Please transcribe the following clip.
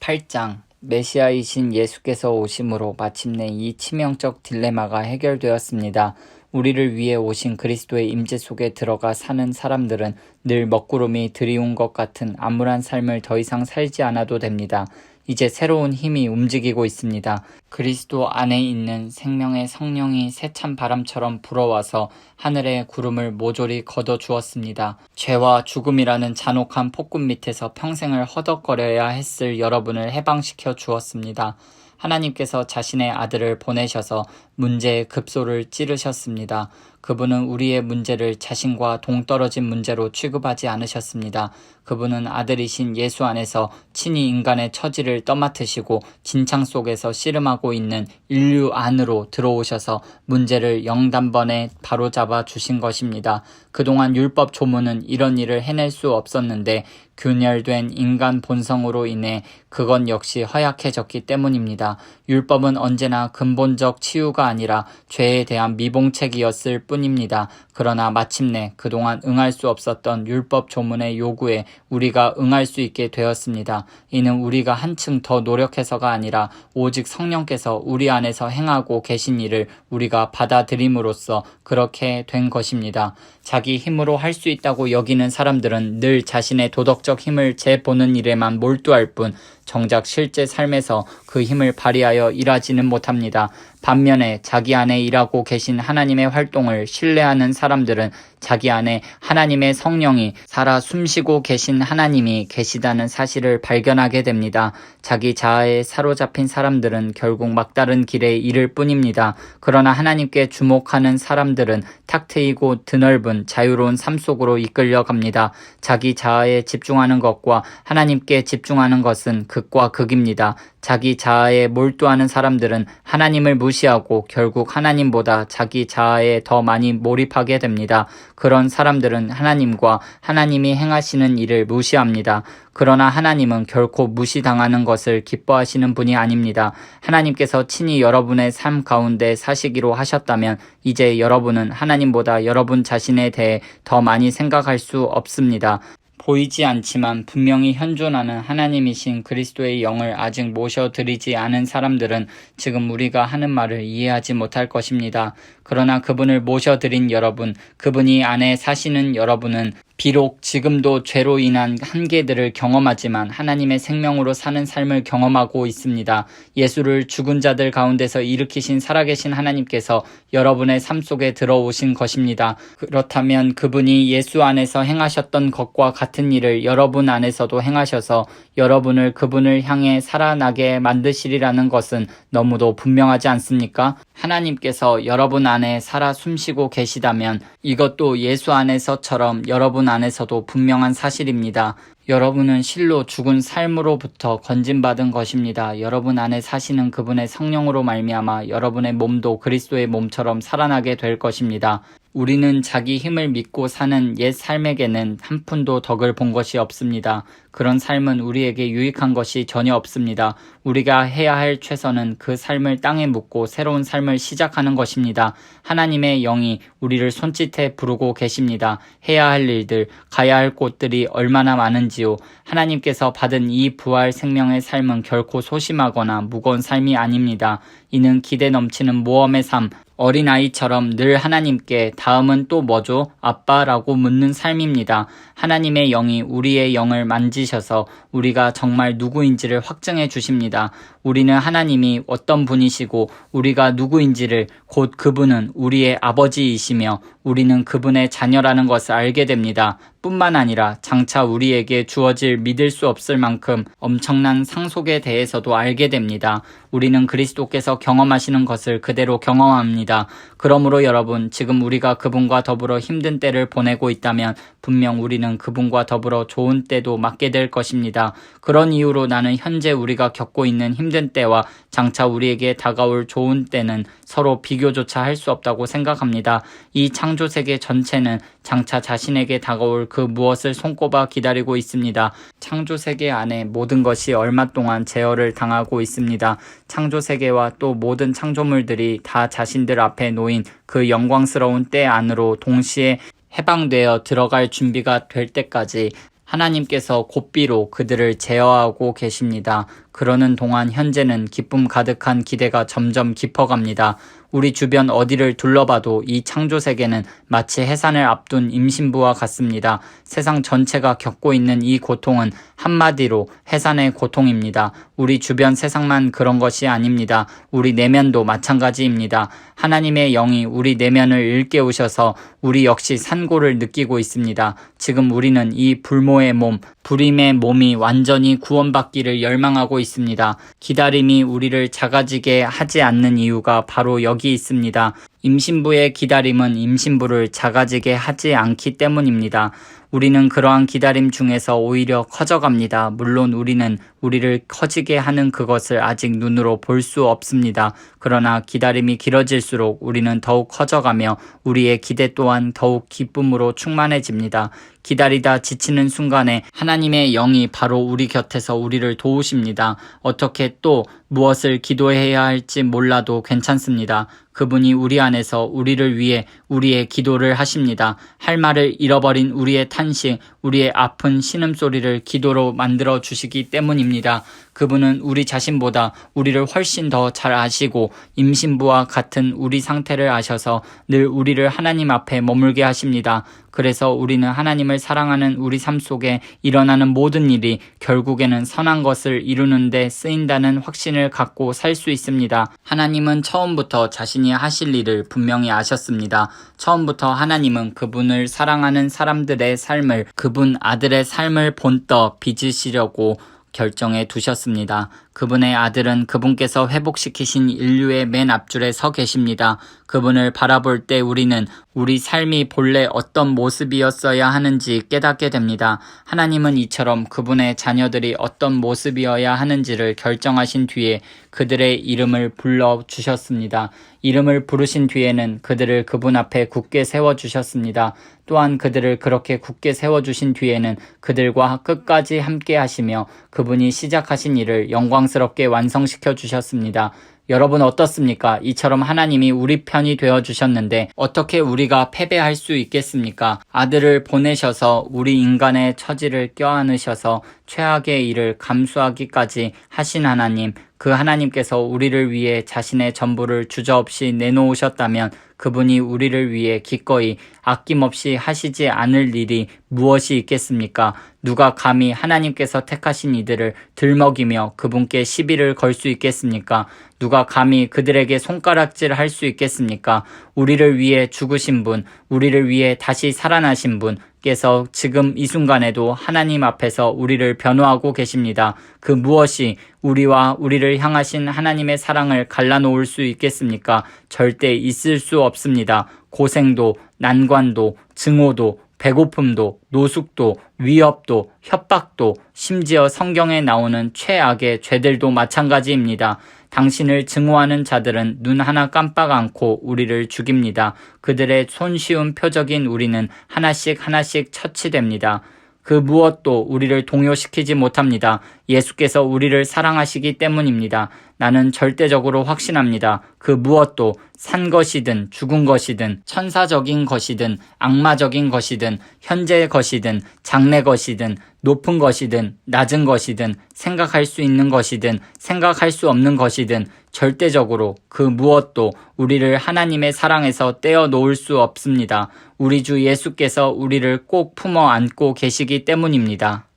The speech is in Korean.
8장 메시아이신 예수께서 오심으로 마침내 이 치명적 딜레마가 해결되었습니다. 우리를 위해 오신 그리스도의 임재 속에 들어가 사는 사람들은 늘 먹구름이 들이운 것 같은 암울한 삶을 더 이상 살지 않아도 됩니다. 이제 새로운 힘이 움직이고 있습니다. 그리스도 안에 있는 생명의 성령이 세찬 바람처럼 불어와서 하늘의 구름을 모조리 걷어주었습니다. 죄와 죽음이라는 잔혹한 폭군 밑에서 평생을 허덕거려야 했을 여러분을 해방시켜 주었습니다. 하나님께서 자신의 아들을 보내셔서 문제의 급소를 찌르셨습니다. 그분은 우리의 문제를 자신과 동떨어진 문제로 취급하지 않으셨습니다. 그분은 아들이신 예수 안에서 친히 인간의 처지를 떠맡으시고 진창 속에서 씨름하고 있는 인류 안으로 들어오셔서 문제를 영단번에 바로잡아 주신 것입니다. 그동안 율법 조문은 이런 일을 해낼 수 없었는데 균열된 인간 본성으로 인해 그건 역시 허약해졌기 때문입니다. 율법은 언제나 근본적 치유가 아니라 죄에 대한 미봉책이었을 뿐입니다. 그러나 마침내 그동안 응할 수 없었던 율법 조문의 요구에 우리가 응할 수 있게 되었습니다. 이는 우리가 한층 더 노력해서가 아니라 오직 성령께서 우리 안에서 행하고 계신 일을 우리가 받아들임으로써 그렇게 된 것입니다. 자기 힘으로 할 수 있다고 여기는 사람들은 늘 자신의 도덕적 힘을 재보는 일에만 몰두할 뿐 정작 실제 삶에서 그 힘을 발휘하여 일하지는 못합니다. 반면에 자기 안에 일하고 계신 하나님의 활동을 신뢰하는 사람들은 자기 안에 하나님의 성령이 살아 숨쉬고 계신 하나님이 계시다는 사실을 발견하게 됩니다. 자기 자아에 사로잡힌 사람들은 결국 막다른 길에 이를 뿐입니다. 그러나 하나님께 주목하는 사람들은 탁 트이고 드넓은 자유로운 삶 속으로 이끌려갑니다. 자기 자아에 집중하는 것과 하나님께 집중하는 것은 극과 극입니다. 자기 자아에 몰두하는 사람들은 하나님을 무시하고 결국 하나님보다 자기 자아에 더 많이 몰입하게 됩니다. 그런 사람들은 하나님과 하나님이 행하시는 일을 무시합니다. 그러나 하나님은 결코 무시당하는 것을 기뻐하시는 분이 아닙니다. 하나님께서 친히 여러분의 삶 가운데 사시기로 하셨다면 이제 여러분은 하나님보다 여러분 자신에 대해 더 많이 생각할 수 없습니다. 보이지 않지만 분명히 현존하는 하나님이신 그리스도의 영을 아직 모셔드리지 않은 사람들은 지금 우리가 하는 말을 이해하지 못할 것입니다. 그러나 그분을 모셔드린 여러분, 그분이 안에 사시는 여러분은 비록 지금도 죄로 인한 한계들을 경험하지만 하나님의 생명으로 사는 삶을 경험하고 있습니다. 예수를 죽은 자들 가운데서 일으키신 살아계신 하나님께서 여러분의 삶 속에 들어오신 것입니다. 그렇다면 그분이 예수 안에서 행하셨던 것과 같은 일을 여러분 안에서도 행하셔서 여러분을 그분을 향해 살아나게 만드시리라는 것은 너무도 분명하지 않습니까? 하나님께서 여러분 안에 살아 숨쉬고 계시다면 이것도 예수 안에서처럼 여러분 안에서도 분명한 사실입니다. 여러분은 실로 죽은 삶으로부터 건진받은 것입니다. 여러분 안에 사시는 그분의 성령으로 말미암아 여러분의 몸도 그리스도의 몸처럼 살아나게 될 것입니다. 우리는 자기 힘을 믿고 사는 옛 삶에게는 한 푼도 덕을 본 것이 없습니다. 그런 삶은 우리에게 유익한 것이 전혀 없습니다. 우리가 해야 할 최선은 그 삶을 땅에 묻고 새로운 삶을 시작하는 것입니다. 하나님의 영이 우리를 손짓해 부르고 계십니다. 해야 할 일들, 가야 할 곳들이 얼마나 많은지요. 하나님께서 받은 이 부활 생명의 삶은 결코 소심하거나 무거운 삶이 아닙니다. 이는 기대 넘치는 모험의 삶, 어린아이처럼 늘 하나님께 다음은 또 뭐죠? 아빠라고 묻는 삶입니다. 하나님의 영이 우리의 영을 만지셔서 우리가 정말 누구인지를 확증해 주십니다. 우리는 하나님이 어떤 분이시고 우리가 누구인지를 곧 그분은 우리의 아버지이시며 우리는 그분의 자녀라는 것을 알게 됩니다. 뿐만 아니라 장차 우리에게 주어질 믿을 수 없을 만큼 엄청난 상속에 대해서도 알게 됩니다. 우리는 그리스도께서 경험하시는 것을 그대로 경험합니다. 그러므로 여러분, 지금 우리가 그분과 더불어 힘든 때를 보내고 있다면 분명 우리는 그분과 더불어 좋은 때도 맞게 될 것입니다. 그런 이유로 나는 현재 우리가 겪고 있는 힘든 때와 장차 우리에게 다가올 좋은 때는 서로 비교조차 할 수 없다고 생각합니다. 이 창조세계 전체는 장차 자신에게 다가올 그 무엇을 손꼽아 기다리고 있습니다. 창조세계 안에 모든 것이 얼마 동안 제어를 당하고 있습니다. 창조세계와 또 모든 창조물들이 다 자신들 앞에 놓인 그 영광스러운 때 안으로 동시에 해방되어 들어갈 준비가 될 때까지 하나님께서 고삐로 그들을 제어하고 계십니다. 그러는 동안 현재는 기쁨 가득한 기대가 점점 깊어갑니다. 우리 주변 어디를 둘러봐도 이 창조 세계는 마치 해산을 앞둔 임신부와 같습니다. 세상 전체가 겪고 있는 이 고통은 한마디로 해산의 고통입니다. 우리 주변 세상만 그런 것이 아닙니다. 우리 내면도 마찬가지입니다. 하나님의 영이 우리 내면을 일깨우셔서 우리 역시 산고를 느끼고 있습니다. 지금 우리는 이 불모의 몸, 불임의 몸이 완전히 구원받기를 열망하고 있습니다. 기다림이 우리를 작아지게 하지 않는 이유가 바로 여기 있습니다. 임신부의 기다림은 임신부를 작아지게 하지 않기 때문입니다. 우리는 그러한 기다림 중에서 오히려 커져갑니다. 물론 우리는 우리를 커지게 하는 그것을 아직 눈으로 볼 수 없습니다. 그러나 기다림이 길어질수록 우리는 더욱 커져가며 우리의 기대 또한 더욱 기쁨으로 충만해집니다. 기다리다 지치는 순간에 하나님의 영이 바로 우리 곁에서 우리를 도우십니다. 어떻게 또 무엇을 기도해야 할지 몰라도 괜찮습니다. 그분이 우리 안에서 우리를 위해 우리의 기도를 하십니다. 할 말을 잃어버린 우리의 탄식, 우리의 아픈 신음소리를 기도로 만들어 주시기 때문입니다. 그분은 우리 자신보다 우리를 훨씬 더 잘 아시고 임신부와 같은 우리 상태를 아셔서 늘 우리를 하나님 앞에 머물게 하십니다. 그래서 우리는 하나님을 사랑하는 우리 삶 속에 일어나는 모든 일이 결국에는 선한 것을 이루는 데 쓰인다는 확신을 갖고 살 수 있습니다. 하나님은 처음부터 자신이 하실 일을 분명히 아셨습니다. 처음부터 하나님은 그분을 사랑하는 사람들의 삶을, 그분 아들의 삶을 본떠 빚으시려고 결정해 두셨습니다. 그분의 아들은 그분께서 회복시키신 인류의 맨 앞줄에 서 계십니다. 그분을 바라볼 때 우리는 우리 삶이 본래 어떤 모습이었어야 하는지 깨닫게 됩니다. 하나님은 이처럼 그분의 자녀들이 어떤 모습이어야 하는지를 결정하신 뒤에 그들의 이름을 불러주셨습니다. 이름을 부르신 뒤에는 그들을 그분 앞에 굳게 세워주셨습니다. 또한 그들을 그렇게 굳게 세워주신 뒤에는 그들과 끝까지 함께 하시며 그분이 시작하신 일을 영광스럽게 완성시켜 주셨습니다. 여러분 어떻습니까? 이처럼 하나님이 우리 편이 되어주셨는데 어떻게 우리가 패배할 수 있겠습니까? 아들을 보내셔서 우리 인간의 처지를 껴안으셔서 최악의 일을 감수하기까지 하신 하나님, 그 하나님께서 우리를 위해 자신의 전부를 주저없이 내놓으셨다면 그분이 우리를 위해 기꺼이 아낌없이 하시지 않을 일이 무엇이 있겠습니까? 누가 감히 하나님께서 택하신 이들을 들먹이며 그분께 시비를 걸 수 있겠습니까? 누가 감히 그들에게 손가락질 할 수 있겠습니까? 우리를 위해 죽으신 분, 우리를 위해 다시 살아나신 분께서 지금 이 순간에도 하나님 앞에서 우리를 변호하고 계십니다. 그 무엇이 우리와 우리를 향하신 하나님의 사랑을 갈라놓을 수 있겠습니까? 절대 있을 수 없습니다. 고생도, 난관도, 증오도, 배고픔도, 노숙도, 위협도, 협박도, 심지어 성경에 나오는 최악의 죄들도 마찬가지입니다. 당신을 증오하는 자들은 눈 하나 깜빡 않고 우리를 죽입니다. 그들의 손쉬운 표적인 우리는 하나씩 하나씩 처치됩니다. 그 무엇도 우리를 동요시키지 못합니다. 예수께서 우리를 사랑하시기 때문입니다. 나는 절대적으로 확신합니다. 그 무엇도 산 것이든 죽은 것이든 천사적인 것이든 악마적인 것이든 현재의 것이든 장래 것이든 높은 것이든 낮은 것이든 생각할 수 있는 것이든 생각할 수 없는 것이든 절대적으로 그 무엇도 우리를 하나님의 사랑에서 떼어놓을 수 없습니다. 우리 주 예수께서 우리를 꼭 품어 안고 계시기 때문입니다.